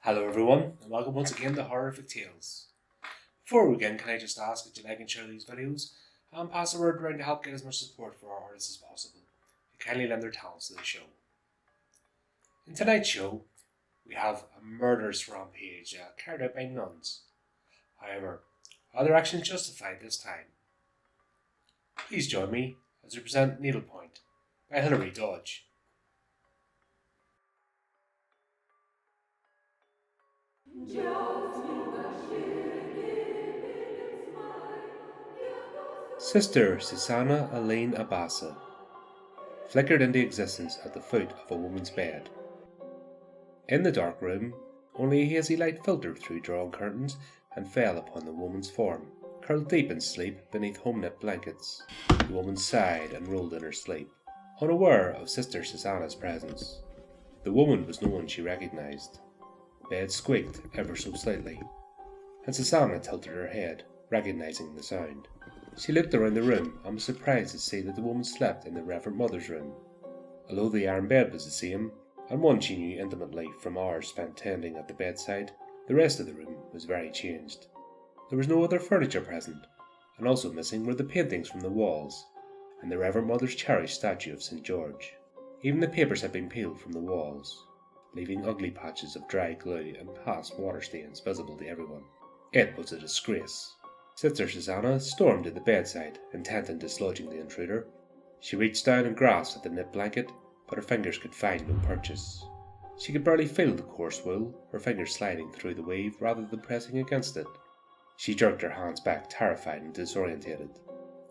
Hello everyone, and welcome once again to Horrific Tales. Before we begin, can I just ask that you like and share these videos, and pass the word around to help get as much support for our artists as possible, who kindly lend their talents to the show. In tonight's show, we have a murderous rampage carried out by nuns. However, are their actions justified this time? Please join me as we present Needlepoint by Hilary Dodge. Sister Susanna Elaine Abassa flickered into existence at the foot of a woman's bed. In the dark room, only a hazy light filtered through drawn curtains and fell upon the woman's form, curled deep in sleep beneath home-knit blankets. The woman sighed and rolled in her sleep, unaware of Sister Susanna's presence. The woman was no one she recognized. The bed squeaked ever so slightly, and Susanna tilted her head, recognizing the sound. She looked around the room and was surprised to see that the woman slept in the Reverend Mother's room. Although the iron bed was the same, and one she knew intimately from hours spent tending at the bedside, the rest of the room was very changed. There was no other furniture present, and also missing were the paintings from the walls, and the Reverend Mother's cherished statue of St. George. Even the papers had been peeled from the walls, leaving ugly patches of dry glue and past water stains visible to everyone. It was a disgrace. Sister Susanna stormed to the bedside, intent on dislodging the intruder. She reached down and grasped at the knit blanket, but her fingers could find no purchase. She could barely feel the coarse wool, her fingers sliding through the weave rather than pressing against it. She jerked her hands back, terrified and disorientated.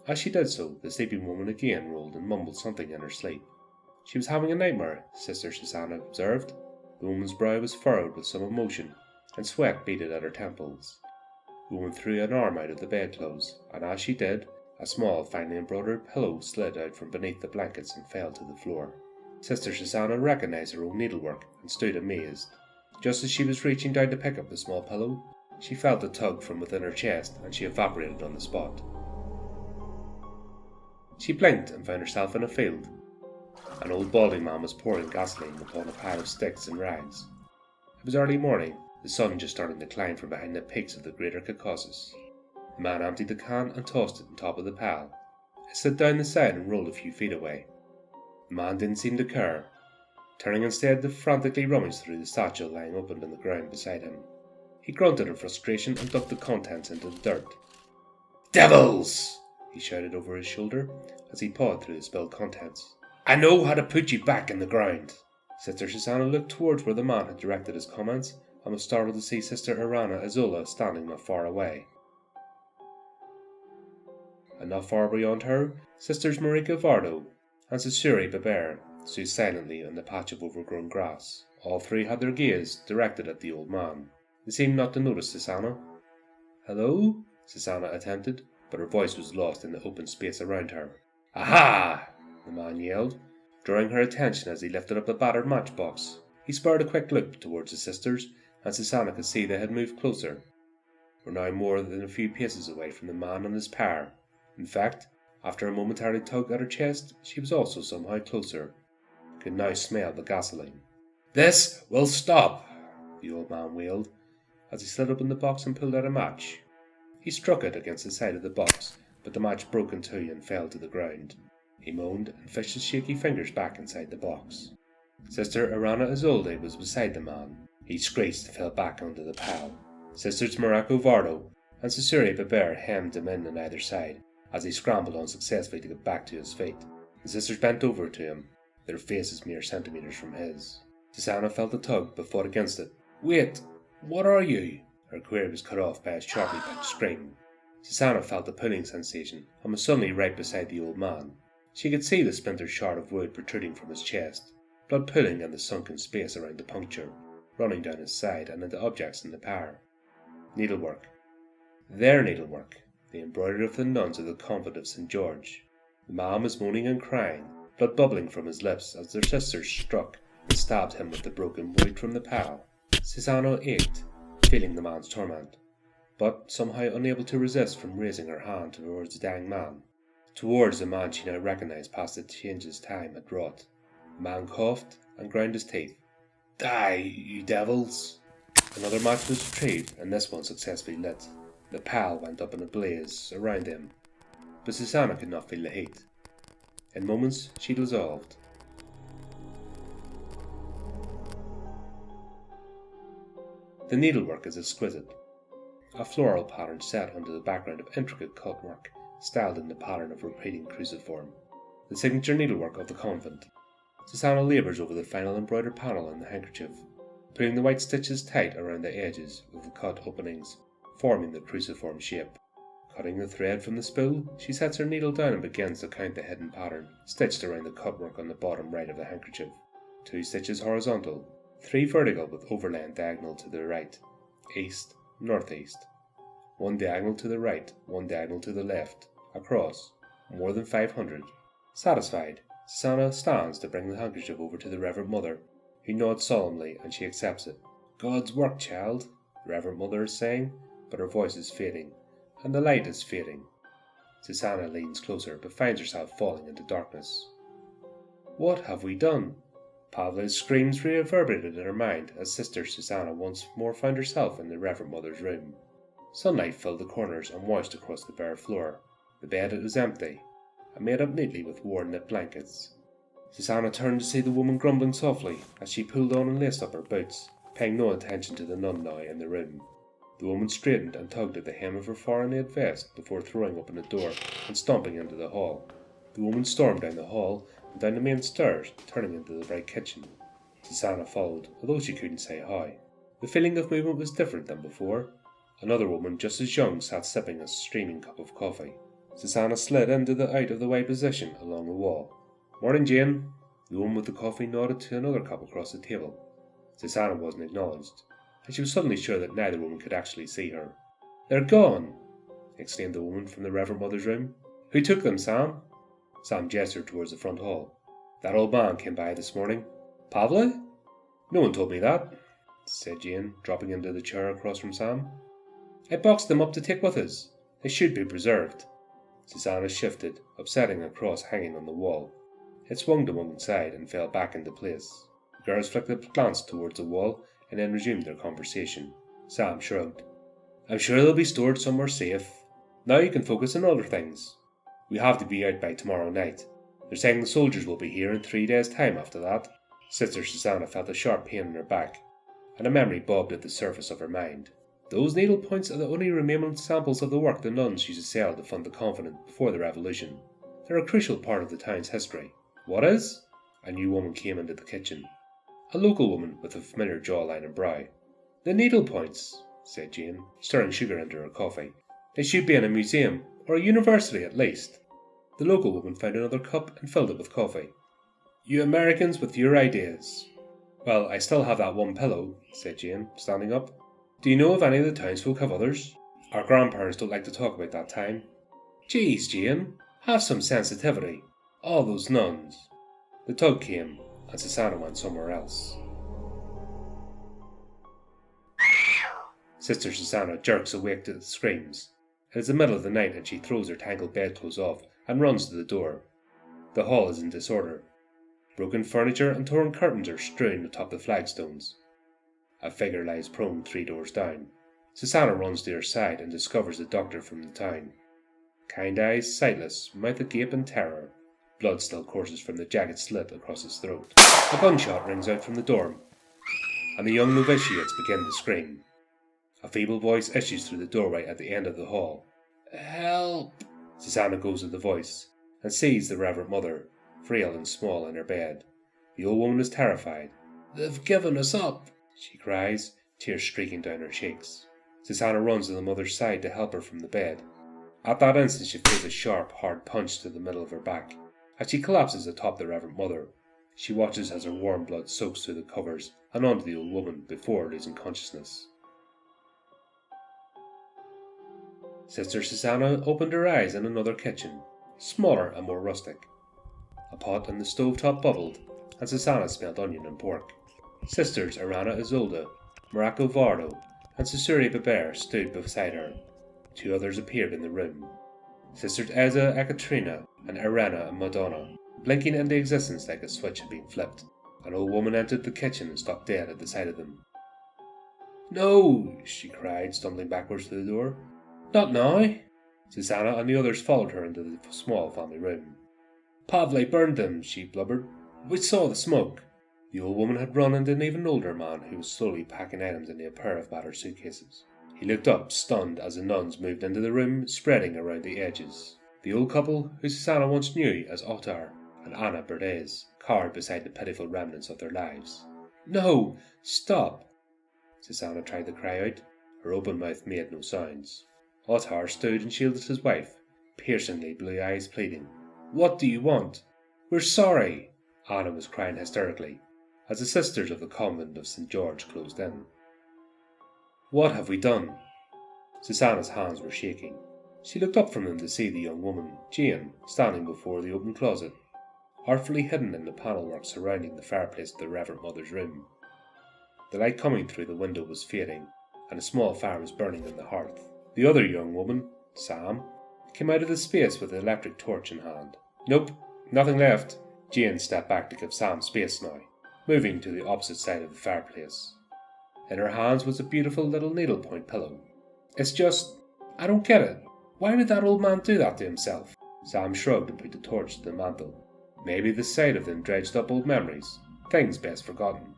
As she did so, the sleeping woman again rolled and mumbled something in her sleep. She was having a nightmare, Sister Susanna observed. The woman's brow was furrowed with some emotion, and sweat beaded at her temples. The woman threw an arm out of the bedclothes, and as she did, a small, finely embroidered pillow slid out from beneath the blankets and fell to the floor. Sister Susanna recognized her own needlework and stood amazed. Just as she was reaching down to pick up the small pillow, she felt a tug from within her chest, and she evaporated on the spot. She blinked and found herself in a field. An old balding man was pouring gasoline upon a pile of sticks and rags. It was early morning, the sun just starting to climb from behind the peaks of the greater Caucasus. The man emptied the can and tossed it on top of the pile. It slid down the side and rolled a few feet away. The man didn't seem to care, turning instead to frantically rummage through the satchel lying open on the ground beside him. He grunted in frustration and dumped the contents into the dirt. "Devils!" he shouted over his shoulder as he pawed through the spilled contents. "I know how to put you back in the ground." Sister Susanna looked towards where the man had directed his comments, and was startled to see Sister Irana Azola standing not far away. And not far beyond her, Sisters Marika Vardo and Susuri Beber stood silently on the patch of overgrown grass. All three had their gaze directed at the old man. They seemed not to notice Susanna. "Hello?" Susanna attempted, but her voice was lost in the open space around her. "Aha!" the man yelled, drawing her attention as he lifted up a battered matchbox. He spurred a quick look towards the sisters, and Susanna could see they had moved closer, were now more than a few paces away from the man and his pair. In fact, after a momentary tug at her chest, she was also somehow closer, could now smell the gasoline. "This will stop!" the old man wailed, as he slid open the box and pulled out a match. He struck it against the side of the box, but the match broke in two and fell to the ground. He moaned and fished his shaky fingers back inside the box. Sister Irana Izolde was beside the man. He screeched and fell back onto the pile. Sisters Marako Vardo and Susuri Beber hemmed him in on either side as he scrambled unsuccessfully to get back to his feet. The sisters bent over to him, their faces mere centimetres from his. Susanna felt a tug but fought against it. "Wait, what are you?" Her query was cut off by a sharply pitched scream. Susanna felt a pulling sensation and was suddenly right beside the old man. She could see the splintered shard of wood protruding from his chest, blood pooling in the sunken space around the puncture, running down his side and into objects in the pyre. Needlework. Their needlework. The embroidery of the nuns of the convent of St. George. The man was moaning and crying, blood bubbling from his lips as their sisters struck and stabbed him with the broken wood from the pile. Susanna ached, feeling the man's torment, but somehow unable to resist from raising her hand towards the dying man. Towards the man she now recognized past the changes time had wrought. The man coughed and ground his teeth. "Die, you devils!" Another match was retrieved, and this one successfully lit. The pile went up in a blaze around them, but Susanna could not feel the heat. In moments she dissolved. The needlework is exquisite. A floral pattern set under the background of intricate cutwork, styled in the pattern of repeating cruciform. The signature needlework of the convent. Susanna labours over the final embroidered panel on the handkerchief, putting the white stitches tight around the edges of the cut openings, forming the cruciform shape. Cutting the thread from the spool, she sets her needle down and begins to count the hidden pattern stitched around the cutwork on the bottom right of the handkerchief. 2 stitches horizontal, 3 vertical with overlaying diagonal to the right, east, northeast. 1 diagonal to the right, 1 diagonal to the left, across, more than 500. Satisfied, Susanna stands to bring the handkerchief over to the Reverend Mother, who nods solemnly, and she accepts it. "God's work, child," the Reverend Mother is saying, but her voice is fading, and the light is fading. Susanna leans closer, but finds herself falling into darkness. What have we done? Pavla's screams reverberated in her mind as Sister Susanna once more found herself in the Reverend Mother's room. Sunlight filled the corners and washed across the bare floor. The bed was empty, and made up neatly with worn-knit blankets. Susanna turned to see the woman grumbling softly as she pulled on and laced up her boots, paying no attention to the nun now in the room. The woman straightened and tugged at the hem of her foreign-made vest before throwing open the door and stomping into the hall. The woman stormed down the hall and down the main stairs, turning into the bright kitchen. Susanna followed, although she couldn't say how. The feeling of movement was different than before. Another woman just as young sat sipping a steaming cup of coffee. Susanna slid into the out-of-the-way position along the wall. "Morning, Jane." The woman with the coffee nodded to another cup across the table. Susanna wasn't acknowledged, and she was suddenly sure that neither woman could actually see her. "They're gone!" exclaimed the woman from the Reverend Mother's room. "Who took them, Sam?" Sam gestured towards the front hall. "That old man came by this morning." "Pavla?" "No one told me that," said Jane, dropping into the chair across from Sam. "I boxed them up to take with us. They should be preserved." Susanna shifted, upsetting a cross hanging on the wall. It swung to one side and fell back into place. The girls flicked a glance towards the wall and then resumed their conversation. Sam shrugged. "I'm sure they'll be stored somewhere safe. Now you can focus on other things. We have to be out by tomorrow night. They're saying the soldiers will be here in 3 days' time after that." Sister Susanna felt a sharp pain in her back, and a memory bobbed at the surface of her mind. Those needle points are the only remaining samples of the work the nuns used to sell to fund the convent before the revolution. They're a crucial part of the town's history. "What is?" A new woman came into the kitchen. A local woman with a familiar jawline and brow. "The needle points," said Jane, stirring sugar into her coffee. "They should be in a museum, or a university at least." The local woman found another cup and filled it with coffee. "You Americans with your ideas." "Well, I still have that one pillow," said Jane, standing up. "Do you know if any of the townsfolk have others? Our grandparents don't like to talk about that time." "Geez, Jane, have some sensitivity. All those nuns." The tug came, and Susanna went somewhere else. Sister Susanna jerks awake to the screams. It is the middle of the night and she throws her tangled bedclothes off and runs to the door. The hall is in disorder. Broken furniture and torn curtains are strewn atop the flagstones. A figure lies prone 3 doors down. Susanna runs to her side and discovers the doctor from the town. Kind eyes, sightless, mouth agape in terror. Blood still courses from the jagged slit across his throat. A gunshot rings out from the dorm, and the young novitiates begin to scream. A feeble voice issues through the doorway at the end of the hall. "Help!" Susanna goes to the voice, and sees the Reverend Mother, frail and small in her bed. The old woman is terrified. "They've given us up," she cries, tears streaking down her cheeks. Susanna runs to the mother's side to help her from the bed. At that instant she feels a sharp, hard punch to the middle of her back. As she collapses atop the Reverend Mother, she watches as her warm blood soaks through the covers and onto the old woman before losing consciousness. Sister Susanna opened her eyes in another kitchen, smaller and more rustic. A pot in the stovetop bubbled, and Susanna smelled onion and pork. Sisters Arana Isolde, Morocco Vardo, and Susuri Beber stood beside her. 2 others appeared in the room. Sisters Eza Ekaterina and Arana Madonna, blinking into existence like a switch had been flipped. An old woman entered the kitchen and stopped dead at the sight of them. "No," she cried, stumbling backwards to the door. "Not now." Susanna and the others followed her into the small family room. "Pavle burned them," she blubbered. "We saw the smoke." The old woman had run into an even older man who was slowly packing items into a pair of battered suitcases. He looked up, stunned, as the nuns moved into the room, spreading around the edges. The old couple, who Susanna once knew as Ottar and Anna Berdes, cowered beside the pitiful remnants of their lives. "No! Stop!" Susanna tried to cry out. Her open mouth made no sounds. Ottar stood and shielded his wife, piercingly blue eyes pleading. "What do you want?" "We're sorry!" Anna was crying hysterically, as the sisters of the convent of St. George closed in. "What have we done?" Susanna's hands were shaking. She looked up from them to see the young woman, Jane, standing before the open closet, artfully hidden in the panelwork surrounding the fireplace of the Reverend Mother's room. The light coming through the window was fading, and a small fire was burning in the hearth. The other young woman, Sam, came out of the space with an electric torch in hand. "Nope, nothing left." Jane stepped back to give Sam space now, moving to the opposite side of the fireplace. In her hands was a beautiful little needlepoint pillow. "It's just, I don't get it. Why would that old man do that to himself?" Sam shrugged and put the torch to the mantel. Maybe the sight of them dredged up old memories, things best forgotten.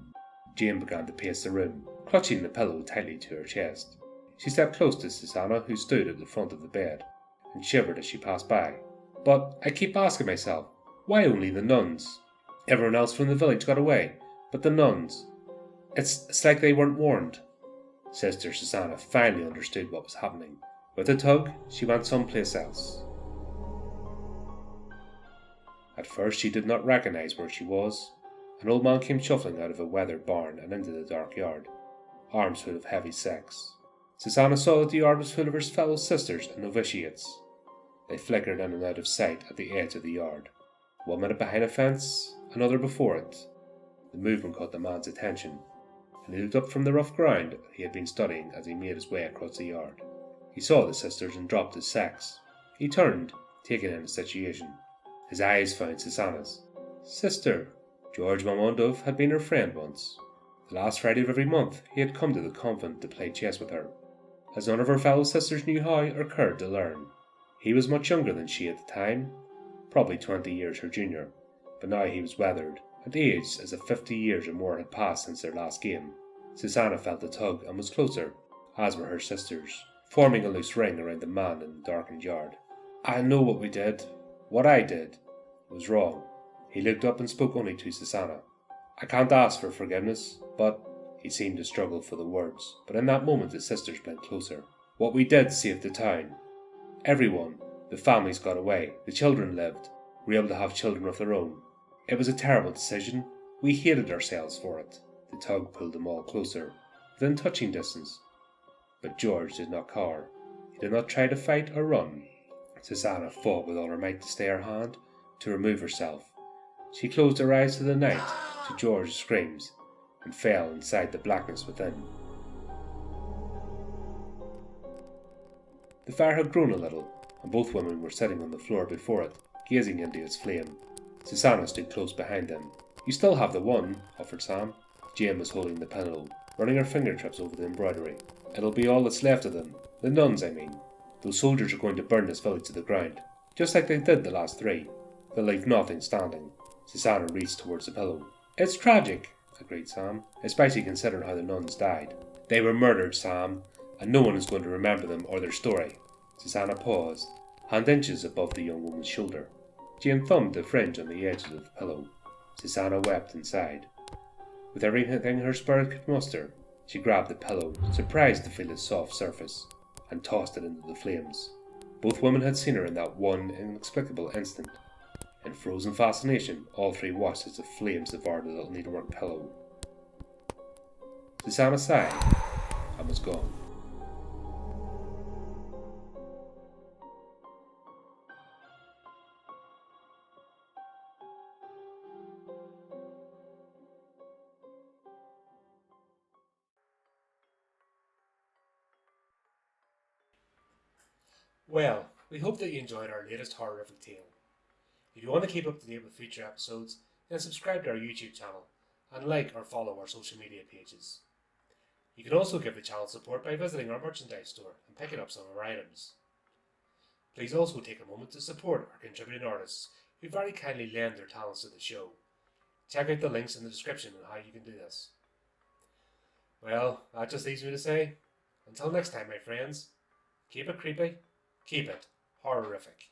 Jane began to pace the room, clutching the pillow tightly to her chest. She stepped close to Susanna, who stood at the front of the bed, and shivered as she passed by. "But I keep asking myself, why only the nuns? Everyone else from the village got away, but the nuns. It's like they weren't warned." Sister Susanna finally understood what was happening. With a tug, she went someplace else. At first she did not recognize where she was. An old man came shuffling out of a weathered barn and into the dark yard, arms full of heavy sacks. Susanna saw that the yard was full of her fellow sisters and novitiates. They flickered in and out of sight at the edge of the yard. 1 minute behind a fence, another before it. The movement caught the man's attention, and he looked up from the rough ground he had been studying as he made his way across the yard. He saw the sisters and dropped his sacks. He turned, taking in the situation. His eyes found Susanna's. "Sister." George Mamondov had been her friend once. The last Friday of every month he had come to the convent to play chess with her, as none of her fellow sisters knew how or cared to learn. He was much younger than she at the time, probably 20 years her junior, but now he was weathered and aged as if 50 years or more had passed since their last game. Susanna felt the tug and was closer, as were her sisters, forming a loose ring around the man in the darkened yard. "I know what we did. What I did was wrong." He looked up and spoke only to Susanna. "I can't ask for forgiveness, but—" He seemed to struggle for the words, but in that moment the sisters bent closer. "What we did saved the town. Everyone, the families got away, the children lived, were able to have children of their own. It was a terrible decision. We hated ourselves for it." The tug pulled them all closer, within touching distance. But George did not cower. He did not try to fight or run. Susanna fought with all her might to stay her hand, to remove herself. She closed her eyes to the night, to George's screams, and fell inside the blackness within. The fire had grown a little, and both women were sitting on the floor before it, gazing into its flame. Susanna stood close behind them. "You still have the one," offered Sam. Jane was holding the pillow, running her fingertips over the embroidery. "It'll be all that's left of them. The nuns, I mean. Those soldiers are going to burn this village to the ground, just like they did the last 3. They'll leave nothing standing." Susanna reached towards the pillow. "It's tragic," agreed Sam, "especially considering how the nuns died." "They were murdered, Sam, and no one is going to remember them or their story." Susanna paused, hand inches above the young woman's shoulder. Jane thumbed the fringe on the edges of the pillow. Susanna wept inside. With everything her spirit could muster, she grabbed the pillow, surprised to feel its soft surface, and tossed it into the flames. Both women had seen her in that one inexplicable instant. In frozen fascination, all 3 watched as the flames devoured the little needlework pillow. Susanna sighed and was gone. Well, we hope that you enjoyed our latest horrific tale. If you want to keep up to date with future episodes, then subscribe to our YouTube channel and like or follow our social media pages. You can also give the channel support by visiting our merchandise store and picking up some of our items. Please also take a moment to support our contributing artists who very kindly lend their talents to the show. Check out the links in the description on how you can do this. Well, that just leaves me to say, until next time my friends, keep it creepy, keep it horrific.